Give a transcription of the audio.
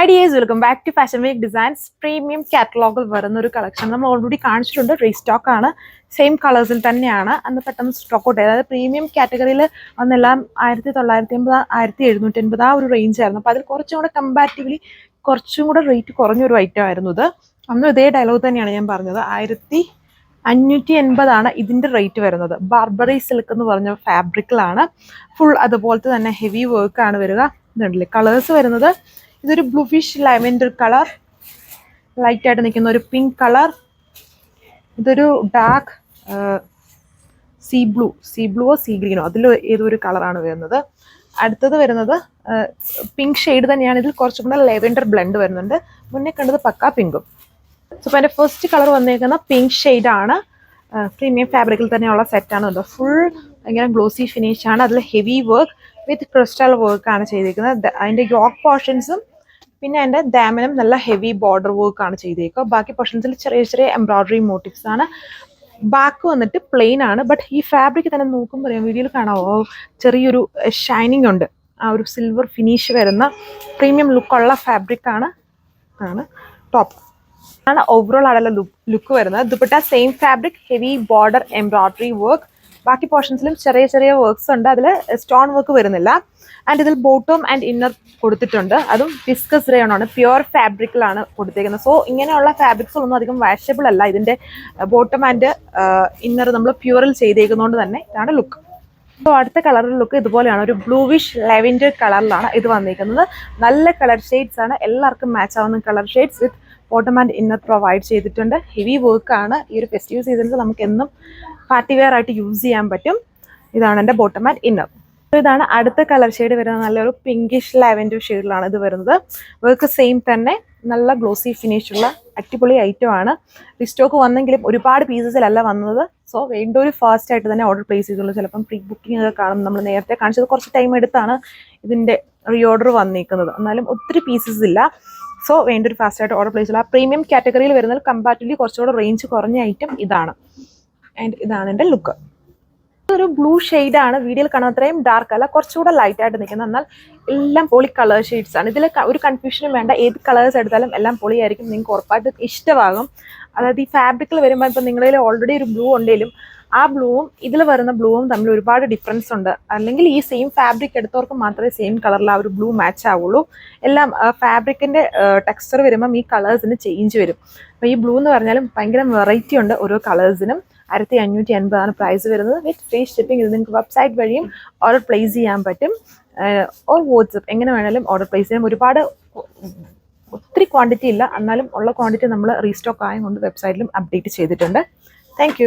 Hi dears, welcome back to Fashion Week Designs Premium Catalogൽ വരുന്ന ഒരു collection നമ്മൾ already കാണിച്ചിട്ടുണ്ട്. റീസ്റ്റോക്ക് ആണ്, സെയിം കളേഴ്സിൽ തന്നെയാണ്. അന്ന് പെട്ടെന്ന് സ്റ്റോക്ക് ഔട്ട്, അതായത് പ്രീമിയം കാറ്റഗറിയിൽ അന്നെല്ലാം 1950 1750 ആ ഒരു റേഞ്ച് ആയിരുന്നു. അപ്പോൾ അതിൽ കുറച്ചും കൂടെ കമ്പാരിറ്റീവ്ലി കുറച്ചും കൂടെ റേറ്റ് കുറഞ്ഞൊരു ഐറ്റം ആയിരുന്നു ഇത്. അന്ന് ഇതേ ഡയലോഗ് തന്നെയാണ് ഞാൻ പറഞ്ഞത്. 1580 ഇതിൻ്റെ റേറ്റ് വരുന്നത്. ബാർബറി സിൽക്ക് എന്ന് പറഞ്ഞ ഫാബ്രിക്കിലാണ്. ഫുൾ അതുപോലത്തെ തന്നെ ഹെവി വർക്കാണ് വരിക. ഇതുണ്ടല്ലേ കളേഴ്സ് വരുന്നത്. ഇതൊരു ബ്ലൂഫിഷ് ലാവെൻഡർ കളർ, ലൈറ്റ് ആയിട്ട് നിൽക്കുന്ന ഒരു പിങ്ക് കളർ, ഇതൊരു ഡാർക്ക് സീ ബ്ലൂവോ സീ ഗ്രീനോ അതിൽ ഏതൊരു കളറാണ് വരുന്നത്. അടുത്തത് വരുന്നത് പിങ്ക് ഷെയ്ഡ് തന്നെയാണ്. ഇതിൽ കുറച്ചും കൂടെ ലാവെൻഡർ ബ്ലെൻഡ് വരുന്നുണ്ട്. മുന്നേ കണ്ടത് പക്കാ പിങ്കും. സോ അപ്പോൾ എൻ്റെ ഫസ്റ്റ് കളർ വന്നേക്കുന്ന പിങ്ക് ഷെയ്ഡാണ്. പ്രീമിയം ഫാബ്രിക്കിൽ തന്നെയുള്ള സെറ്റാണ്. ഫുൾ ഭയങ്കര ഗ്ലോസി ഫിനിഷ് ആണ്. അതിൽ ഹെവി വർക്ക് വിത്ത് ക്രിസ്റ്റൽ വർക്കാണ് ചെയ്തിരിക്കുന്നത്. അതിൻ്റെ യോക്ക് പോർഷൻസും പിന്നെ അതിൻ്റെ ദാമനും നല്ല ഹെവി ബോർഡർ വർക്കാണ് ചെയ്തേക്കുക. ബാക്കി പോർഷൻസിൽ ചെറിയ ചെറിയ എംബ്രോയ്ഡറി മോട്ടീവ്സ് ആണ്. ബാക്ക് വന്നിട്ട് പ്ലെയിൻ ആണ്. ബട്ട് ഈ ഫാബ്രിക് തന്നെ നോക്കുമ്പോൾ പറയാം, വീഡിയോയിൽ കാണാമോ, ചെറിയൊരു ഷൈനിങ് ഉണ്ട്. ആ ഒരു സിൽവർ ഫിനിഷ് വരുന്ന പ്രീമിയം ലുക്കുള്ള ഫാബ്രിക്കാണ് ടോപ്പ് ആണ്. ഓവറോൾ ആണല്ലോ ലുക്ക് വരുന്നത്. Dupatta same fabric, heavy border embroidery work. ബാക്കി പോർഷൻസിലും ചെറിയ ചെറിയ വർക്ക്സ് ഉണ്ട്. അതിൽ സ്റ്റോൺ വർക്ക് വരുന്നില്ല. ആൻഡ് ഇതിൽ ബോട്ടം ആൻഡ് ഇന്നർ കൊടുത്തിട്ടുണ്ട്. അതും വിസ്കസ് റയോൺ ആണ്, പ്യുവർ ഫാബ്രിക്കിലാണ് കൊടുത്തേക്കുന്നത്. സോ ഇങ്ങനെയുള്ള ഫാബ്രിക്സ് ഒന്നും അധികം വാഷബിൾ അല്ല. ഇതിൻ്റെ ബോട്ടം ആൻഡ് ഇന്നർ നമ്മൾ പ്യുവറിൽ ചെയ്തേക്കുന്നതുകൊണ്ട് തന്നെ ഇതാണ് ലുക്ക്. അപ്പോൾ അടുത്ത കളറിൽ ലുക്ക് ഇതുപോലെയാണ്. ഒരു ബ്ലൂവിഷ് ലാവെൻഡർ കളറിലാണ് ഇത് വന്നിരിക്കുന്നത്. നല്ല കളർ ഷെയ്ഡ്സ് ആണ്, എല്ലാവർക്കും മാച്ച് ആവുന്ന colour shades with bottom and inner provide ചെയ്തിട്ടുണ്ട്. ഹെവി വർക്കാണ്. ഈ ഒരു ഫെസ്റ്റീവ് സീസണിൽ നമുക്ക് എന്നും പാർട്ടി വെയർ ആയിട്ട് യൂസ് ചെയ്യാൻ പറ്റും. ഇതാണ് എൻ്റെ ബോട്ടം ആൻഡ് ഇന്നർ. ഇതാണ് അടുത്ത കളർ ഷെയ്ഡ് വരുന്നത്. നല്ലൊരു പിങ്കിഷ് ലാവെൻഡർ ഷെയ്ഡിലാണ് ഇത് വരുന്നത്. വർക്ക് സെയിം തന്നെ, നല്ല ഗ്ലോസി ഫിനിഷുള്ള അടിപൊളി ഐറ്റമാണ്. റീസ്റ്റോക്ക് വന്നെങ്കിലും ഒരുപാട് പീസസിലല്ല വന്നത്. സോ വേണ്ട ഒരു ഫാസ്റ്റ് ആയിട്ട് തന്നെ ഓർഡർ പ്ലേസ് ചെയ്തുള്ളൂ. ചിലപ്പം പ്രീ ബുക്കിംഗ് ഒക്കെ കാണും. നമ്മൾ നേരത്തെ കാണിച്ചത് കുറച്ച് ടൈം എടുത്താണ് ഇതിൻ്റെ റീ ഓർഡർ വന്നിരിക്കുന്നത്. എന്നാലും ഒത്തിരി പീസസ് ഇല്ല. സോ വേണ്ട ഒരു ഫാസ്റ്റ് ആയിട്ട് ഓർഡർ പ്ലേസ് ചെയ്യുക. ആ പ്രീമിയം കാറ്റഗറിയിൽ വരുന്നത് കമ്പാരിറ്റീവ്ലി കുറച്ചുകൂടെ റേഞ്ച് കുറഞ്ഞ ഐറ്റം ഇതാണ്. ആൻഡ് ഇതാണ് എൻ്റെ ലുക്ക്. ഇതൊരു ബ്ലൂ ഷെയ്ഡാണ്. വീഡിയോയിൽ കാണുന്ന അത്രയും ഡാർക്ക് അല്ല, കുറച്ചുകൂടെ ലൈറ്റ് ആയിട്ട് നിൽക്കുന്നത്. എന്നാൽ എല്ലാം പൊളി കളർ ഷെയ്ഡ്സ് ആണ്. ഇതിൽ ഒരു കൺഫ്യൂഷനും വേണ്ട. ഏത് കളേഴ്സ് എടുത്താലും എല്ലാം പൊളിയായിരിക്കും. നിങ്ങൾക്ക് ഉറപ്പായിട്ട് ഇഷ്ടമാകും. അതായത് ഈ ഫാബ്രിക്കിൽ വരുമ്പോൾ ഇപ്പം നിങ്ങളിൽ ഓൾറെഡി ഒരു ബ്ലൂ ഉണ്ടെങ്കിലും ആ ബ്ലൂവും ഇതിൽ വരുന്ന ബ്ലൂവും തമ്മിൽ ഒരുപാട് ഡിഫറൻസ് ഉണ്ട്. അല്ലെങ്കിൽ ഈ സെയിം ഫാബ്രിക് എടുത്തവർക്ക് മാത്രമേ സെയിം കളറിൽ ആ ഒരു ബ്ലൂ മാച്ച് ആവുള്ളൂ. എല്ലാം ഫാബ്രിക്കിൻ്റെ ടെക്സ്ചർ വരുമ്പം ഈ കളേഴ്സിന് ചേഞ്ച് വരും. അപ്പോൾ ഈ ബ്ലൂ എന്ന് പറഞ്ഞാലും ഭയങ്കര വെറൈറ്റി ഉണ്ട് ഓരോ കളേഴ്സിനും. 1580 പ്രൈസ് വരുന്നത്. വിത്ത് ഫ്രീ ഷിപ്പിംഗ്. ഇത് നിങ്ങൾക്ക് വെബ്സൈറ്റ് വഴിയും ഓർഡർ പ്ലേസ് ചെയ്യാൻ പറ്റും. ഓർ വാട്സപ്പ്, എങ്ങനെ വേണമെങ്കിലും ഓർഡർ പ്ലേസ് ചെയ്യാം. ഒത്തിരി ക്വാണ്ടിറ്റി ഇല്ല, എന്നാലും ഉള്ള ക്വാണ്ടിറ്റി നമ്മൾ റീസ്റ്റോക്ക് ആയതുകൊണ്ട് വെബ്സൈറ്റിലും അപ്ഡേറ്റ് ചെയ്തിട്ടുണ്ട്. താങ്ക്